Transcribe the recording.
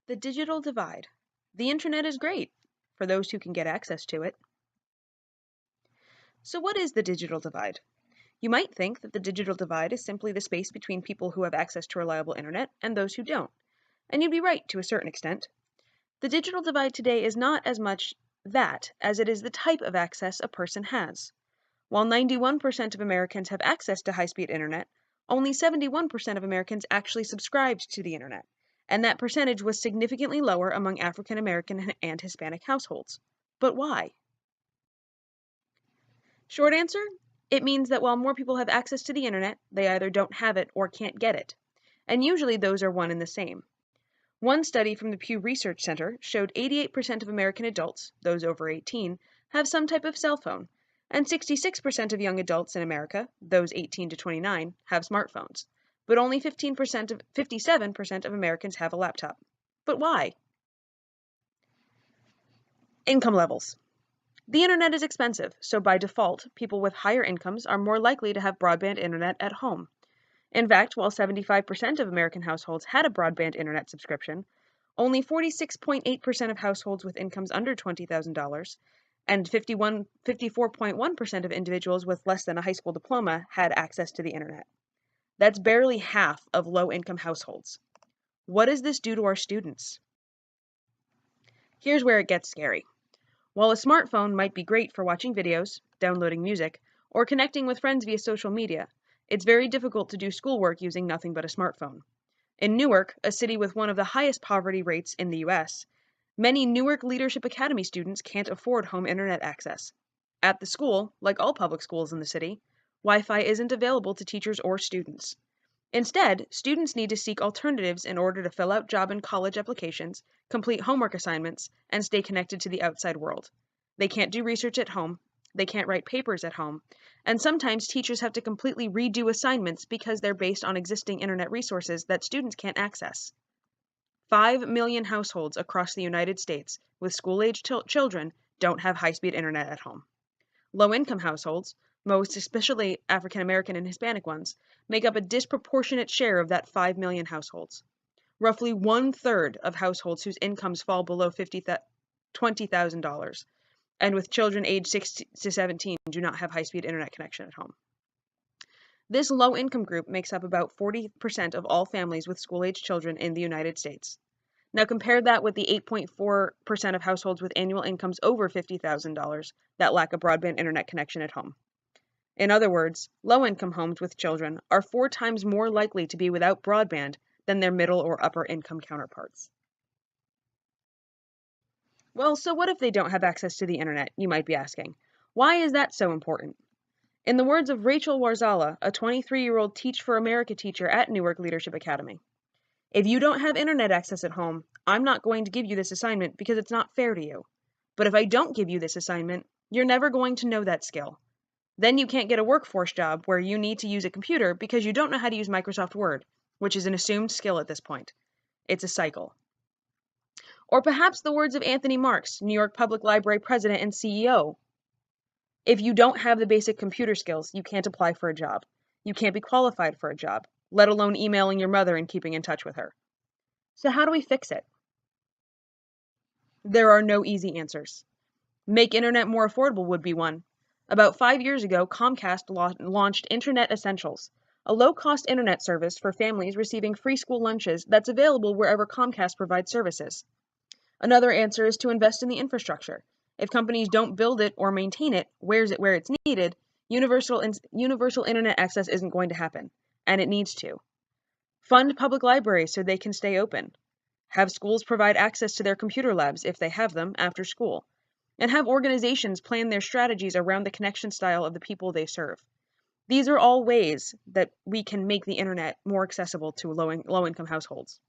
The digital divide. The internet is great for those who can get access to it. So, what is the digital divide? You might think that the digital divide is simply the space between people who have access to reliable internet and those who don't. And you'd be right to a certain extent. The digital divide today is not as much that as it is the type of access a person has. While 91% of Americans have access to high speed internet, only 71% of Americans actually subscribed to the internet, and that percentage was significantly lower among African American and Hispanic households. But why? Short answer, it means that while more people have access to the internet, they either don't have it or can't get it. And usually those are one and the same. One study from the Pew Research Center showed 88% of American adults, those over 18, have some type of cell phone, and 66% of young adults in America, those 18 to 29, have smartphones. But only 57% of Americans have a laptop. But why? Income levels. The internet is expensive, so by default, people with higher incomes are more likely to have broadband internet at home. In fact, while 75% of American households had a broadband internet subscription, only 46.8% of households with incomes under $20,000 and 54.1% of individuals with less than a high school diploma had access to the internet. That's barely half of low-income households. What does this do to our students? Here's where it gets scary. While a smartphone might be great for watching videos, downloading music, or connecting with friends via social media, it's very difficult to do schoolwork using nothing but a smartphone. In Newark, a city with one of the highest poverty rates in the US, many Newark Leadership Academy students can't afford home internet access. At the school, like all public schools in the city, Wi-Fi isn't available to teachers or students. Instead, students need to seek alternatives in order to fill out job and college applications, complete homework assignments, and stay connected to the outside world. They can't do research at home, they can't write papers at home, and sometimes teachers have to completely redo assignments because they're based on existing internet resources that students can't access. 5 million households across the United States with school-aged children don't have high-speed internet at home. Low-income households, most especially African American and Hispanic ones, make up a disproportionate share of that 5 million households. Roughly 1/3 of households whose incomes fall below $20,000 and with children aged 6 to 17 do not have high-speed internet connection at home. This low-income group makes up about 40% of all families with school-aged children in the United States. Now compare that with the 8.4% of households with annual incomes over $50,000 that lack a broadband internet connection at home. In other words, low-income homes with children are 4 times more likely to be without broadband than their middle or upper-income counterparts. Well, so what if they don't have access to the internet, you might be asking? Why is that so important? In the words of Rachel Warzala, a 23-year-old Teach for America teacher at Newark Leadership Academy, if you don't have internet access at home, I'm not going to give you this assignment because it's not fair to you. But if I don't give you this assignment, you're never going to know that skill. Then you can't get a workforce job where you need to use a computer because you don't know how to use Microsoft Word, which is an assumed skill at this point. It's a cycle. Or perhaps the words of Anthony Marks, New York Public Library president and CEO. If you don't have the basic computer skills, you can't apply for a job. You can't be qualified for a job, let alone emailing your mother and keeping in touch with her. So how do we fix it? There are no easy answers. Make internet more affordable would be one. About 5 years ago, Comcast launched Internet Essentials, a low-cost internet service for families receiving free school lunches that's available wherever Comcast provides services. Another answer is to invest in the infrastructure. If companies don't build it or maintain it, where it's needed, universal internet access isn't going to happen, and it needs to. Fund public libraries so they can stay open. Have schools provide access to their computer labs, if they have them, after school. And have organizations plan their strategies around the connection style of the people they serve. These are all ways that we can make the internet more accessible to low-income households.